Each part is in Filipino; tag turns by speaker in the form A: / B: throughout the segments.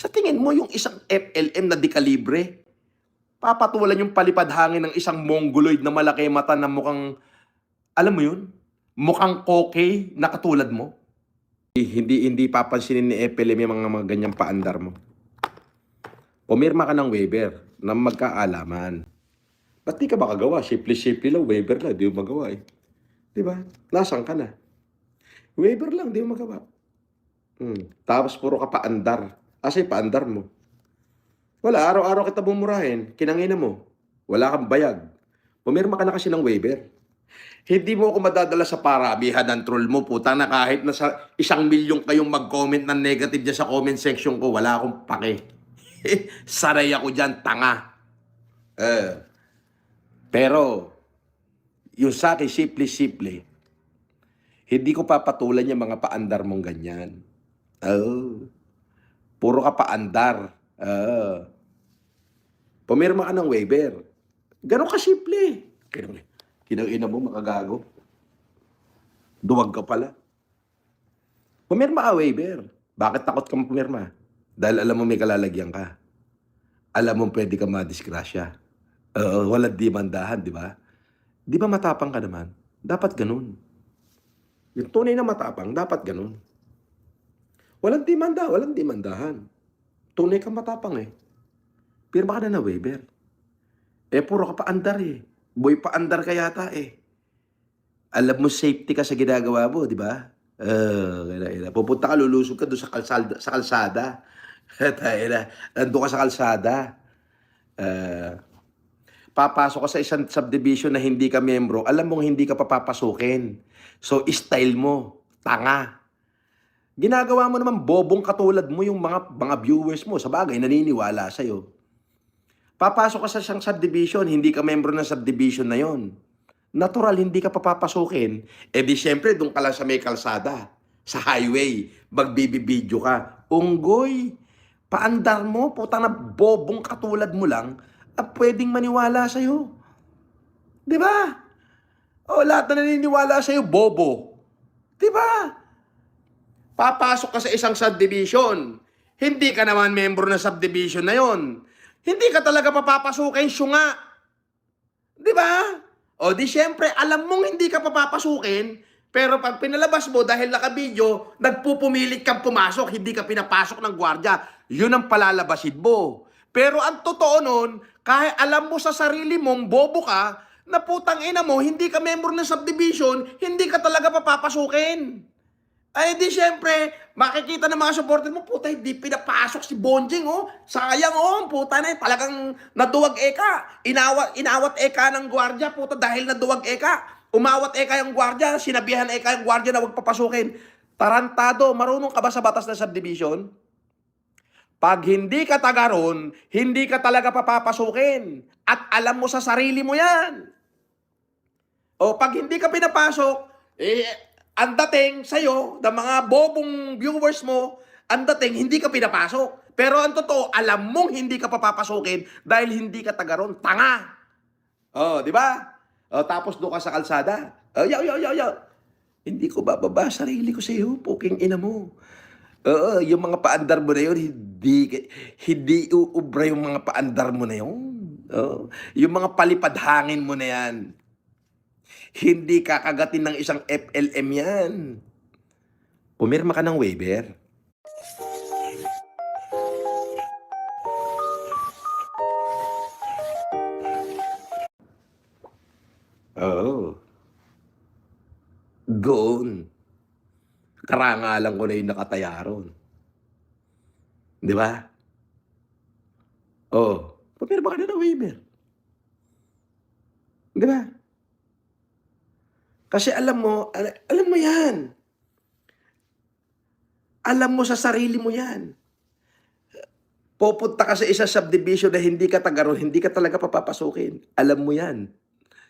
A: Sa tingin mo yung isang FLM na dekalibre, papatulan yung palipad hangin ng isang mongoloid na malaki mata na mukhang, alam mo yun? Mukhang koke na katulad mo? Hindi papansinin ni FLM yung mga ganyang paandar mo. Pumirma ka ng waiver na magkaalaman. Ba't di ka makagawa? Shapely lang, waiver lang, di mo magawa eh. Di ba? Nasaan ka na? Waiver lang, di mo magawa. Tapos puro ka paandar. Asa yung paandar mo? Wala, araw-araw kita bumurahin, kinangina mo. Wala kang bayag. Pumirma ka na kasi ng waiver. Hindi mo ako madadala sa paramihan ng troll mo, puta na kahit na sa 1,000,000 kayong mag-comment ng negative dyan sa comment section ko, wala akong pake. Saray ako dyan, tanga. Pero, yung sa akin, simple, hindi ko papatulan yung mga paandar mong ganyan. Puro ka paandar. Pumirma ka ng waiver. Ganon ka simple. Kinangina mo, makagago. Duwag ka pala. Pumirma ka waiver. Bakit takot kang pumirma? Dahil alam mo may kalalagyan ka. Alam mo pwede ka madisgrasya. Walang demandahan, di ba? Di ba matapang ka naman? Dapat ganun. Yung tunay na matapang, dapat ganun. Walang demandahan. Tunay kang matapang eh. Pirma ka na na waiver. Puro ka paandar eh. Boy paandar ka yata eh. Alam mo safety ka sa ginagawa mo, di ba? Pupunta ka, lulusog ka doon sa kalsada. Nandun ka sa kalsada. Papasok ka sa isang subdivision na hindi ka membro, alam mong hindi ka papapasukin. So, style mo, tanga. Ginagawa mo naman bobong katulad mo yung mga viewers mo. Sa bagay, naniniwala sa'yo. Papasok ka sa isang subdivision, hindi ka membro ng subdivision na yon. Natural, hindi ka papapasukin. Di syempre, doon ka lang sa may kalsada, sa highway, magbibideo ka. Unggoy, paandar mo, putang na bobong katulad mo lang, pwedeng maniwala sa'yo. Di ba? Lahat na naniniwala sa'yo, bobo. Di ba? Papasok ka sa isang subdivision, hindi ka naman membro ng subdivision na yon. Hindi ka talaga papapasukin, syunga. Di ba? Di syempre, alam mong hindi ka papapasukin, pero pag pinalabas mo dahil nakabidyo, nagpupumilit kang pumasok, hindi ka pinapasok ng gwardya. Yun ang palalabasin mo. Pero ang totoo nun, kahit alam mo sa sarili mong bobo ka, na putang ina mo, hindi ka member ng subdivision, hindi ka talaga papapasukin. Di syempre, makikita ng mga supporter mo, puta, hindi pinapasok si Bonjing, Sayang, puta na, talagang naduwag eka. Inawat eka ng gwardya, puta, dahil naduwag eka. Umawat eka yung gwardya, sinabihan eka yung gwardya na huwag papasukin. Tarantado, marunong ka ba sa batas ng subdivision? Pag hindi ka taga ron, hindi ka talaga papapasukin. At alam mo sa sarili mo yan. Pag hindi ka pinapasok, ang dating sa'yo, ng mga bobong viewers mo, ang dating hindi ka pinapasok. Pero ang totoo, alam mong hindi ka papapasukin dahil hindi ka taga ron. Tanga. Di ba? Tapos doon ka sa kalsada. Yo. Hindi ko bababa sarili ko sa iyo, puking ina mo. Yung mga paandar mo na yun, hindi uubra yung mga paandar mo na yun. Yung mga palipad hangin mo na yan, hindi kakagatin ng isang FLM yan. Pumirma ka ng waiver. Goon. Karangalan ko na yung nakataya ron. Di ba? Pumirma ka na ng waiver. Di ba? Kasi alam mo yan. Alam mo sa sarili mo yan. Pupunta ka sa isang subdivision na hindi ka taga ron, hindi ka talaga papapasukin. Alam mo yan.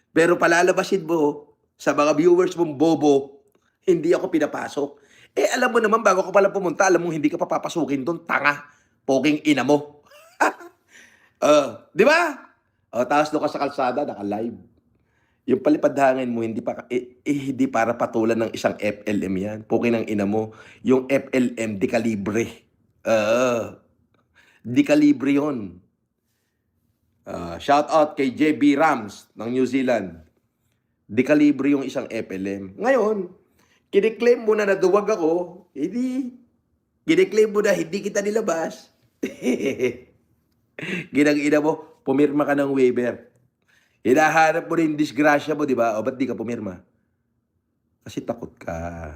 A: Pero palalabasin mo sa mga viewers mong bobo, hindi ako pinapasok. Alam mo naman, bago ko pala pumunta, alam mo hindi ka papapasukin doon, tanga. Poking ina mo. Di ba? Tapos doon ka sa kalsada, naka-live. Yung palipad hangin mo, hindi para patulan ng isang FLM yan. Poking ng ina mo. Yung FLM, dekalibre. Di-kalibre yun. Shout out kay JB Rams ng New Zealand. Di-kalibre yung isang FLM. Ngayon, kiniklaim mo na naduwag ako, hindi. Kiniklaim mo na hindi kita nilabas. Ginang-ina mo, pumirma ka ng waiver. Hinahanap mo rin disgrasya mo, di ba? O ba't di ka pumirma? Kasi takot ka.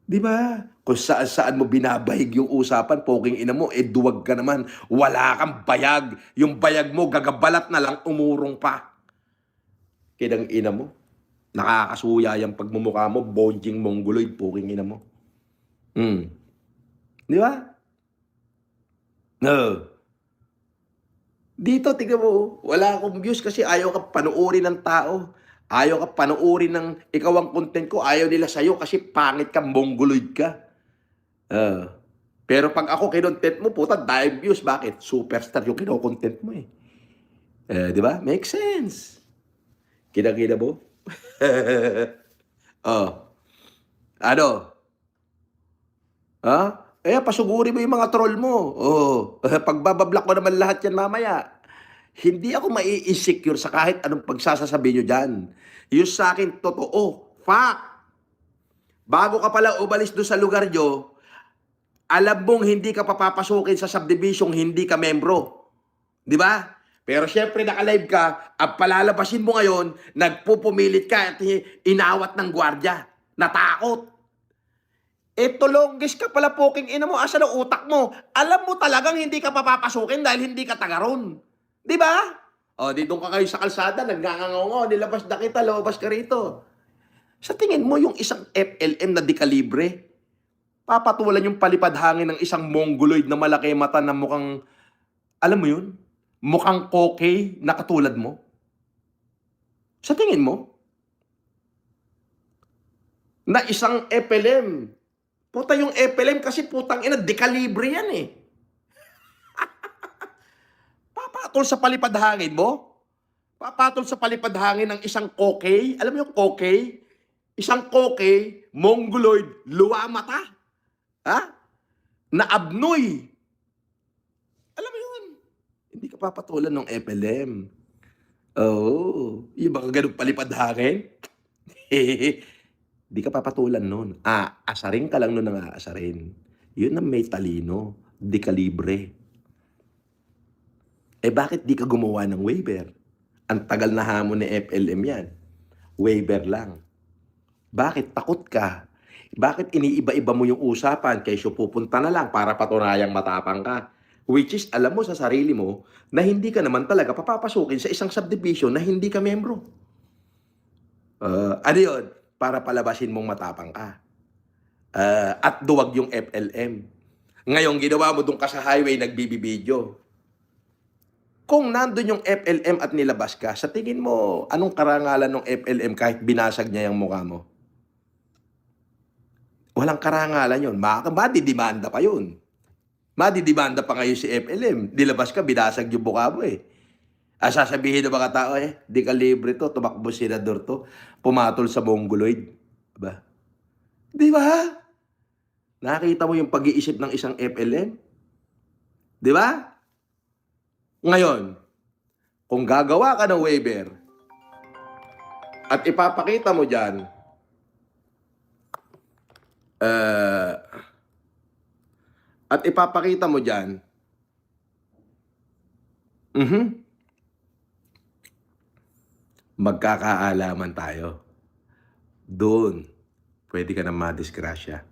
A: Di ba? Kung saan-saan mo binabahig yung usapan, poking ina mo, duwag ka naman. Wala kang bayag. Yung bayag mo, gagabalat na lang, umurong pa. Kinang ina mo. Nakakasuya yung pagmumukha mo, bonjing mongoloid, poking ina mo. Di ba? No. Dito, tignan mo, wala akong views kasi ayaw ka panuorin ng tao. Ayaw ka panuorin ng ikaw ang content ko. Ayaw nila sa'yo kasi pangit ka, mongoloid ka. Pero pag ako kinontent mo, puta, dahil views. Bakit? Superstar yung kinokontent mo eh. Di ba? Make sense. Kinakita mo? Ano? Pasuguri mo yung mga troll mo. Pagbabablock ko naman lahat yan mamaya. Hindi ako mai-insecure sa kahit anong pagsasasabi nyo dyan. Yung sa akin, totoo. Fact. Bago ka pala umalis doon sa lugar nyo, alam mong hindi ka papapasukin sa subdivision, hindi ka membro. Di ba? Pero syempre naka-live ka, ang palalabasin mo ngayon, nagpupumilit ka at inawat ng gwardya. Natakot. Longest ka pala poking ina mo, asa ng utak mo. Alam mo talagang hindi ka papapasukin dahil hindi ka taga ron. Di ba? Dito ka kayo sa kalsada, nagngangangong, nilabas na kita, lumabas ka rito. Sa tingin mo, yung isang FLM na di-kalibre, papatulan yung palipad hangin ng isang mongoloid na malaki mata na mukhang, alam mo yun? Mukhang kokey na katulad mo? Sa tingin mo? Na isang FLM. Puta yung FLM kasi putang ina, di-kalibre yan eh. Papatol sa palipad hangin mo? Papatol sa palipad hangin ng isang kokey? Alam mo yung kokey? Isang kokey, mongoloid, luwa mata. Na abnoy. Alam mo yun? Hindi ka papatulan ng FLM. Yung baka ganun palipad hangin? Di ka papatulan nun. Asarin ka lang nun ng aasarin. Yun ang may talino. Di kalibre. Bakit di ka gumawa ng waiver? Ang tagal na hamon ni FLM yan. Waiver lang. Bakit takot ka? Bakit iniiba-iba mo yung usapan kaysa pupunta na lang para patunayang matapang ka? Which is, alam mo sa sarili mo na hindi ka naman talaga papapasukin sa isang subdivision na hindi ka membro. Ano yun? Para palabasin mong matapang ka. At duwag yung FLM. Ngayon, ginawa mo dun ka sa highway, nagbibideo. Kung nandun yung FLM at nilabas ka, sa tingin mo, anong karangalan ng FLM kahit binasag niya yung mukha mo? Walang karangalan yun. Madidimanda pa yun. Madidimanda pa ngayon si FLM. Nilabas ka, binasag yung mukha mo eh. Sasabihin ng mga tao di ka libre to, tumakbo senador to, pumatol sa mongoloid. Diba? Di ba? Nakita mo yung pag-iisip ng isang FLM? Di ba? Ngayon, kung gagawa ka ng waiver at ipapakita mo dyan, magkakaalaman tayo. Doon, pwede ka na madisgrasya.